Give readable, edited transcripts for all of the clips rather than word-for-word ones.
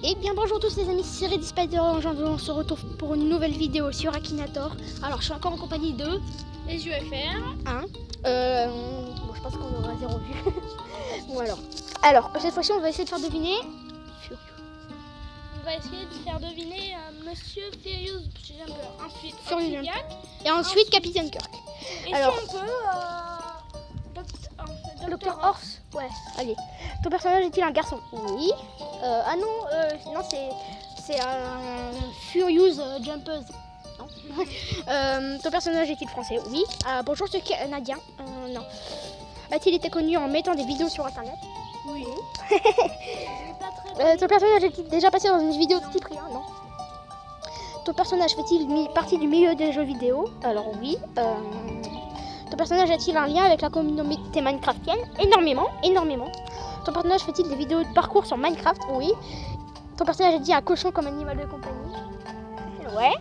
Eh bien bonjour tous les amis, c'est Reddy Spider. Aujourd'hui on se retrouve pour une nouvelle vidéo sur Akinator. Alors je suis encore en compagnie de SUFR. Bon, je pense qu'on aura zéro vue. Bon alors cette fois-ci on va essayer de faire deviner On va essayer de faire deviner Monsieur Furious Jumper. Ensuite Furious Oxyliac. et ensuite Capitaine Kirk. Et Alors, si on peut Dr. Horse. Ouais, allez. Ton personnage est-il un garçon? Oui. Non, c'est un Furious Jumpers. Non. Ton personnage est-il français? Oui. Bonjour, c'est canadien. Non. A-t-il été connu en mettant des vidéos sur internet? Oui. Ton personnage est-il déjà passé dans une vidéo de Cyprien? Non. Ton personnage fait-il partie du milieu des jeux vidéo? Alors oui. Ton personnage a-t-il un lien avec la communauté minecraftienne? Énormément. Ton personnage fait-il des vidéos de parcours sur Minecraft? Oui. Ton personnage a-t-il un cochon comme animal de compagnie? Ouais.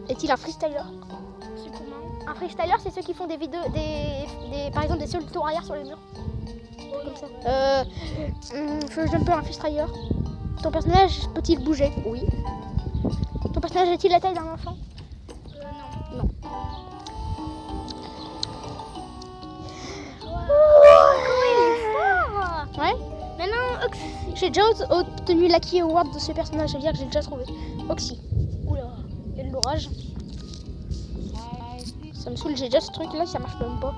Est-il un freestyler? C'est comment? Un freestyler, c'est ceux qui font des vidéos, par exemple des sauts de tour arrière sur les murs. Comme ça. Je jumper un freestyler. Ton personnage peut-il bouger? Oui. Ton personnage a-t-il la taille d'un enfant? Non. Non. Ouais. Maintenant, J'ai déjà obtenu l'Aki Award de ce personnage, ça veut dire que j'ai déjà trouvé. Oxy. Oula, il y a de l'orage. Ça me saoule, j'ai déjà ce truc là, ça marche même pas.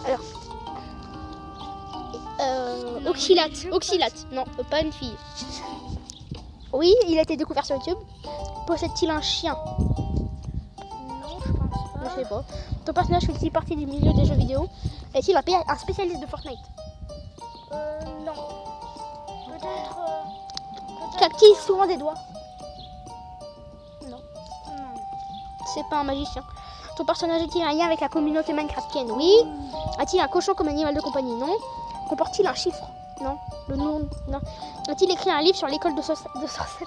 Alors. Oxylate. Non, pas une fille. Oui, il a été découvert sur YouTube. Possède-t-il un chien? non, je pense pas. Je sais pas. Ton personnage fait-il partie du milieu des jeux vidéo? Est-il un spécialiste de Fortnite? Non. Peut-être. Qu'a-t-il souvent des doigts? Non. Non. C'est pas un magicien. Ton personnage a-t-il un lien avec la communauté minecraftienne? Oui. A-t-il un cochon comme animal de compagnie? Non. Comporte-t-il un chiffre? Non. Le nom? Non. A-t-il écrit un livre sur l'école de sorcellerie?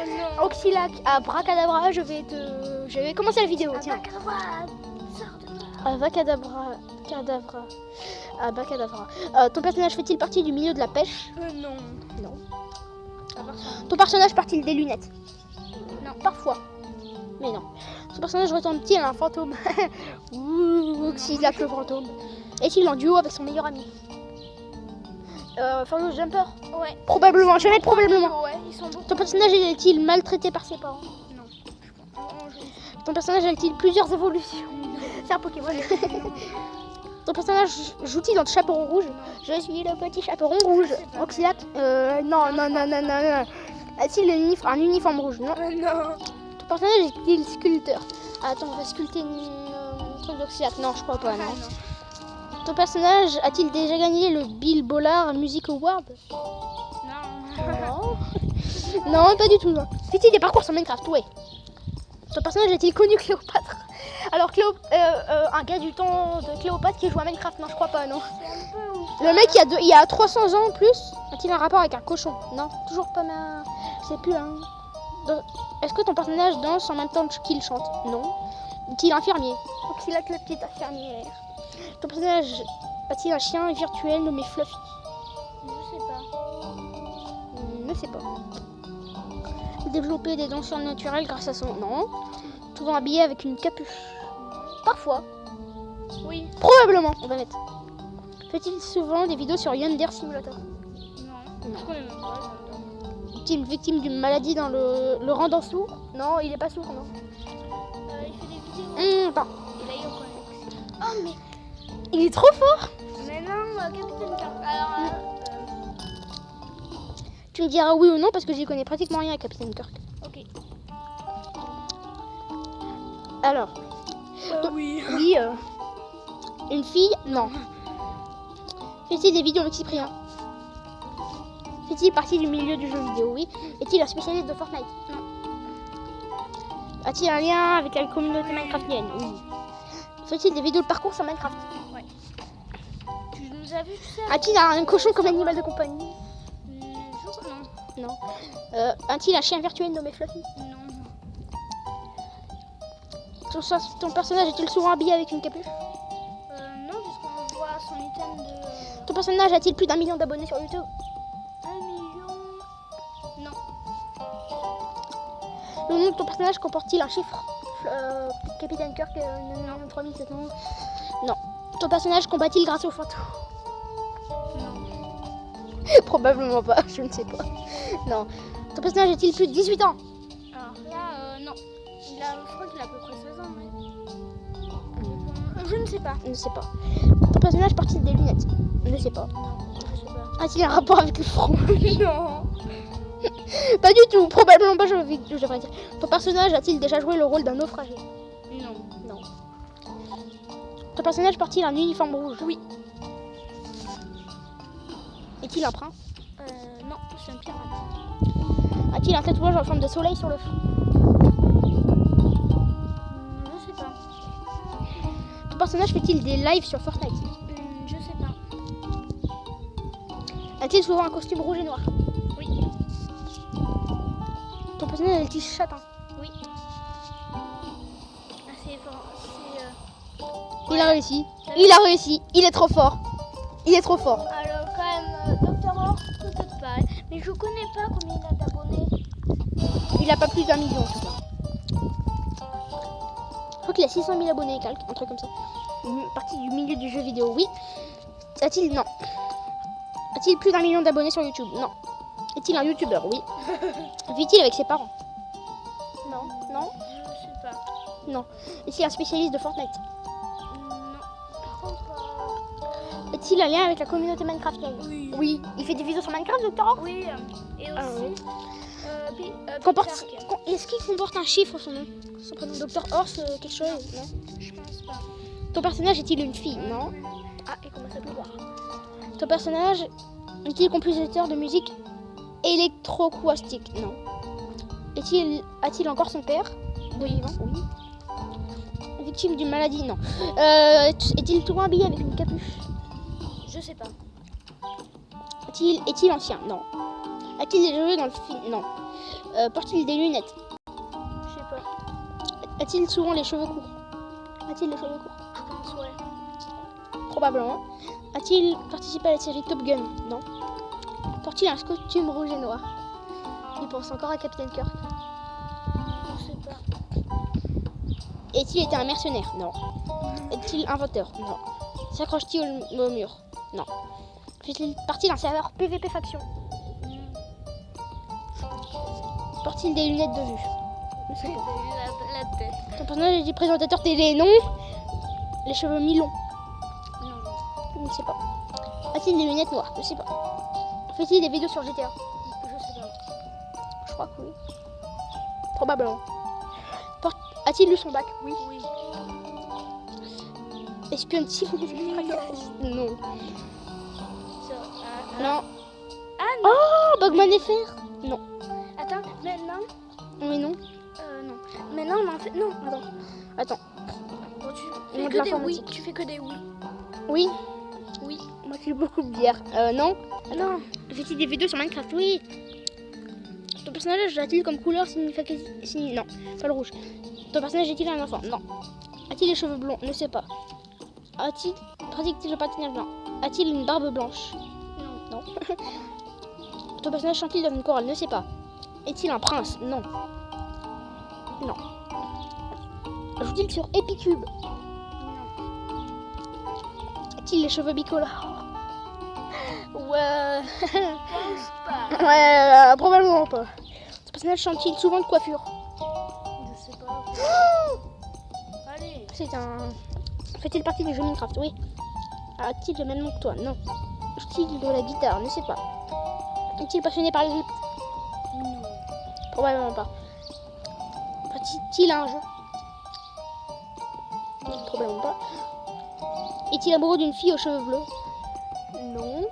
Non. Oxylac, abracadabra, je vais commencer la vidéo, tiens. Avacadabra, abacadabra. Ton personnage fait-il partie du milieu de la pêche? Non. Non. Ton personnage porte-t-il des lunettes? Non. Parfois. Mais non. Son personnage ressemble-t-il à un fantôme? Ouh, Oxylac le fantôme. Est-il en duo avec son meilleur ami? Furious Jumper? Ouais. Probablement, je vais mettre probablement. Ouais, ils sont beaucoup. Ton personnage est-il maltraité par ses parents? Non. Ton personnage a-t-il plusieurs évolutions? C'est un Pokémon. Ton personnage joue-t-il dans le chaperon rouge? Je suis le petit chaperon rouge. Oxylac? Non. A-t-il un uniforme rouge? Non. Non. Ton personnage est-il sculpteur? Attends, on va sculpter un truc d'Oxylac. Non, je crois pas, non. Ton personnage a-t-il déjà gagné le Bill Bollard Music Award? Non. Non, pas du tout. Non. Fait-il des parcours sur Minecraft? Ouais. Ton personnage a-t-il connu Cléopâtre? Alors, un gars du temps de Cléopâtre qui joue à Minecraft? Non, je crois pas, non. Le mec, il y a 300 ans en plus, a-t-il un rapport avec un cochon? Non, toujours pas ma... Je sais plus, hein. Est-ce que ton personnage danse en même temps qu'il chante? Non. Est-il infirmier? Oxylac, le petit infirmière. Ton personnage a-t-il un chien virtuel nommé Fluffy? Je sais pas. Ne sais pas. Développer des dents surnaturelles grâce à son... Non. Souvent habillé avec une capuche? Parfois. Oui. Probablement, on va mettre. Fait-il souvent des vidéos sur Yonder Simulator? Non. Je connais même pas. Est-il victime d'une maladie dans le rendant sourd? Non, il est pas sourd, non. Il fait des vidéos. Attends. Et là, il reconnaît. Oh, mais... Il est trop fort! Mais non, Capitaine Kirk. Alors, Tu me diras oui ou non parce que j'y connais pratiquement rien à Capitaine Kirk. ok. Alors, Oui. oui, une fille? Non. Fait-il des vidéos avec Cyprien? Fait-il partie du milieu du jeu vidéo? Oui. Est-il un spécialiste de Fortnite? Non. A-t-il un lien avec la communauté minecraftienne? Oui. Fait-il des vidéos de parcours sur Minecraft? Ouais. Tu nous as vu tout ça? A-t-il un cochon comme animal de compagnie? Non. Non. A-t-il un chien virtuel nommé Fluffy? Non. Ton personnage est-il souvent habillé avec une capuche? Non, puisqu'on voit son item de... Ton personnage a-t-il plus d'1 million d'abonnés sur YouTube? 1 million. Non. Le nom de ton personnage comporte-t-il un chiffre Capitaine Kirk, non, 3700. Non. Ton personnage combat-il grâce aux fantômes? Non. Probablement pas, je ne sais pas. Non. Ton personnage a-t-il plus de 18 ans? Alors là, non. Je crois qu'il a à peu près 16 ans, mais... je ne sais pas. Je ne sais pas. Ton personnage porte-t-il des lunettes? Je ne sais pas. Non, je sais pas. A-t-il un rapport avec le front? Non. Pas du tout, probablement pas, je devrais dire. Ton personnage a-t-il déjà joué le rôle d'un naufragé? Non. Non. Ton personnage porte-t-il un uniforme rouge? Oui. Est-il un prince? Non, c'est un pirate. A-t-il un tatouage en forme de soleil sur le front? Je sais pas. Ton personnage fait-il des lives sur Fortnite? Je sais pas. A-t-il souvent un costume rouge et noir? Oui. Ton personnage est-il châtain? Oui. Ah, c'est fort. Il a réussi. Il a réussi. Il est trop fort. Il est trop fort. Alors quand même, Dr. Or, peut-être pas. Mais je connais pas combien il a d'abonnés. Il a pas plus d'1 million en tout cas. Je crois qu'il a 600 000 abonnés et quelques, un truc comme ça. Une partie du milieu du jeu vidéo, oui. A-t-il non. A-t-il plus d'1 million d'abonnés sur YouTube? Non. Est-il un youtubeur? Oui. Vit-il avec ses parents? Non. Non. Je sais pas. Non. Est-il un spécialiste de Fortnite? Non. Par contre, Est-il un lien avec la communauté minecraftienne? oui. Oui. Il fait des vidéos sur Minecraft, Dr. Or? Oui. Et Ah, aussi, oui. Peter. Est-ce qu'il comporte un chiffre son nom? Son prénom Dr. Horse quelque chose? Non. Je pense pas. Ton personnage est-il une fille? Non. Ah, et comment ça peut voir? Ton personnage est-il compositeur de musique électroacoustique? Non. A-t-il encore son père? De vivant? Oui. Victime d'une maladie? Non. Est-il tout habillé avec une capuche? Je sais pas. Est-il ancien? Non. A-t-il déjà joué dans le film? Non. Porte-t-il des lunettes? Je sais pas. A-t-il souvent les cheveux courts? A-t-il les cheveux courts? Je pense, ouais. Probablement. A-t-il participé à la série Top Gun? Non. Porte-t-il un costume rouge et noir? Il pense encore à Captain Kirk. Je sais pas. Est-il été un mercenaire? Non. Est-il inventeur? Non. S'accroche-t-il au mur? Non. Fait-il partie d'un serveur PVP faction? Porte-t-il des lunettes de vue? Je sais pas. La tête. Ton personnage est du présentateur télé? Non. Les cheveux mi-longs? Non. Je ne sais pas. A-t-il des lunettes noires? Je sais pas. Fait-il des vidéos sur GTA? Je sais pas. Je crois que oui. Probablement. A-t-il lu son bac? Oui. Oui. Espionne-t-il les extraterrestres? Non. Non. Ah non. Oh, Bugman FR? Non. Attends, maintenant. Mais non. Non. Maintenant, on en fait. Non. Attends. Bon, tu On fais a de que des oui. l'informatique. Tu fais que des oui. Oui. Oui. Moi, j'ai beaucoup de bière. Non. Non. Fait-il des vidéos sur Minecraft? Oui. Ton personnage a-t-il comme couleur non, pas le rouge. Ton personnage est-il un enfant? Non. A-t-il les cheveux blonds? Ne sais pas. Pratique-t-il le patinage? Non. A-t-il une barbe blanche? Non. Ton personnage chante-t-il dans une chorale? Ne sais pas. Est-il un prince? Non. Non. Joue-t-il sur Epicube? A-t-il les cheveux bicolores? Ouais. Pense pas. Ouais, probablement pas. Ton personnage chante-t-il souvent de coiffure? Je sais pas. Allez. C'est un... Fait-il partie du jeu Minecraft? Oui. A-t-il le même nom que toi? Non. Joue-t-il de la guitare? Ne sais pas. Est-il passionné par l'Égypte? Non. Probablement pas. Pratique-t-il un jeu? Non, probablement pas. Est-il amoureux d'une fille aux cheveux bleus? Non.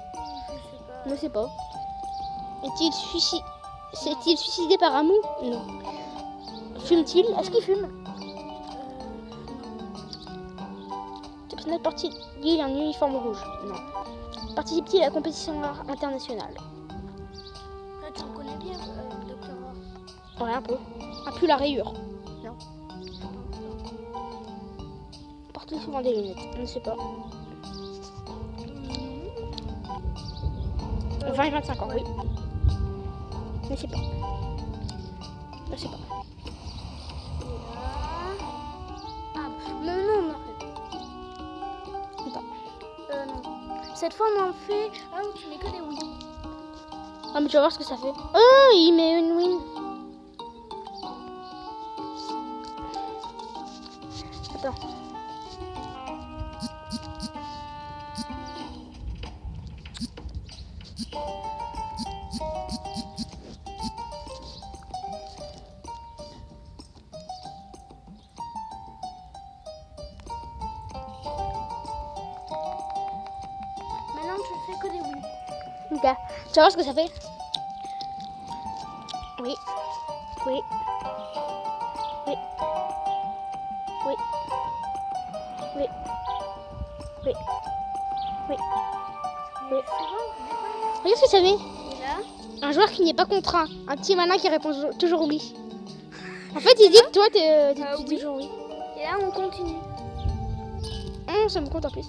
Je sais pas. Ne sais pas. S'est-il suicidé par amour? Non. Fume-t-il? Est-ce qu'il fume? Ton personnage porte-t-il un uniforme rouge? Non. Participe-t-il à la compétition internationale? Ah, tu le connais bien, Dr. Or. Ouais, un peu. Un pull à rayures? Non. Porte-t-il souvent des lunettes? Je ne sais pas. 20 et 25 ans, oui. Mais c'est pas. Je sais pas. Ah, non, Attends. non. Cette fois, on en fait un où tu mets que des oui. Ah, mais tu vas voir ce que ça fait. Oh, il met une win. Attends. Maintenant, tu fais que des oui. Ok. Tu vas voir ce que ça fait. Oui. Oui. Oui. Oui. Oui. Oui. Oui. Oui. Regarde ce que ça fait. Et là, Un joueur qui n'est pas contraint. Un petit malin qui répond toujours oui. En fait, il dit que toi, tu dis oui. toujours oui. et là, on continue. Ça me compte en plus.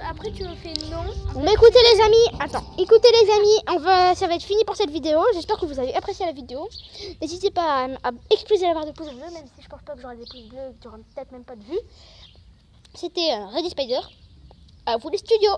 Après, tu me fais non. Bon, mais écoutez les amis, écoutez les amis, ça va être fini pour cette vidéo. J'espère que vous avez apprécié la vidéo. N'hésitez pas à exploser la barre de pouces bleus, même si je pense pas que j'aurai des pouces bleus, que tu n'auras peut-être même pas de vue. C'était Ready Spider. À vous les studios.